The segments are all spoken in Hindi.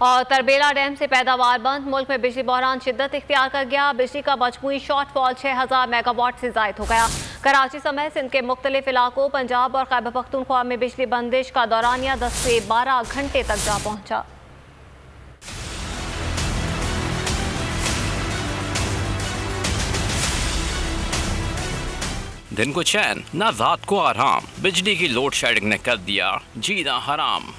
और तरबेला डैम से पैदावार बंद, मुल्क में बिजली बहरान शिद्दत इख्तियार कर गया। बिजली का मजमूई शॉर्टफॉल 6000 मेगावाट से जायद हो गया। कराची समेत सिंध के मुख्तलिफ इलाकों, पंजाब और खैबर पख्तूनख्वा में बिजली बंदिश का दौरानिया 10 से 12 घंटे तक जा पहुंचा। दिन को चैन ना रात को आराम, बिजली की लोड शेडिंग ने कर दिया जीना हराम।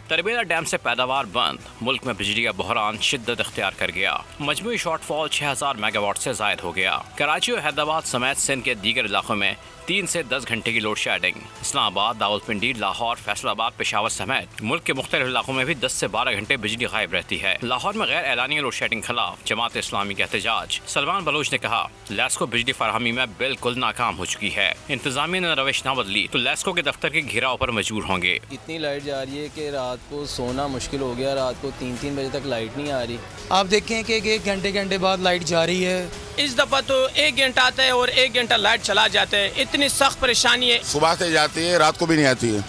तरबेला डैम से पैदावार बंद, मुल्क में बिजली का बहरान शिद्दत इख्तियार कर गया। मजमूई शॉर्टफॉल 6000 मेगावाट से जायद हो गया। कराची और हैदराबाद समेत सिंध के दीगर इलाकों में 3 से 10 घंटे की लोड शेडिंग। इस्लामाबाद, दावलपिंडी, लाहौर, फैसलाबाद, पेशावर समेत मुल्क के मुख्तलिफ इलाकों में भी 10 से 12 घंटे बिजली गायब रहती है। लाहौर में गैर एलानिया लोड शेडिंग खिलाफ जमात इस्लामी का एहतजाज। सलमान बलोच ने कहा, लैस्को बिजली फराहमी में बिल्कुल नाकाम हो चुकी है। इंतजामिया ने रविश न बदली तो लैस्को के दफ्तर के घेराव पर मजबूर होंगे। इतनी लाइट जा रही है कि रात को सोना मुश्किल हो गया। रात को 3-3 बजे तक लाइट नहीं आ रही। आप देखें कि 1 घंटे बाद लाइट जा रही है। इस दफा तो 1 घंटा आता है और 1 घंटा लाइट चला जाता है। इतनी सख्त परेशानी है। सुबह से जाती है, रात को भी नहीं आती है।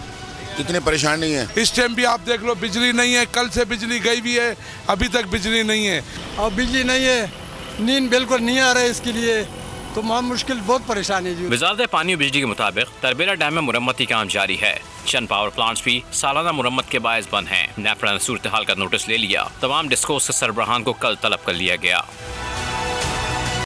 इतनी परेशानी है। इस टाइम भी आप देख लो बिजली नहीं है। कल से बिजली गई भी है, अभी तक बिजली नहीं है। और बिजली नहीं है, नींद बिल्कुल नहीं आ रहा है। इसके लिए तो मुश्किल, बहुत परेशानी है। वजारत पानी और बिजली के मुताबिक तरबेला डैम में मुरम्मती काम जारी है। चंद पावर प्लांट्स भी सालाना मुरम्मत के बायस बंद हैं। नेफरा ने सूरत हाल का नोटिस ले लिया। तमाम डिस्कोस के सरबराहान को कल तलब कर लिया गया।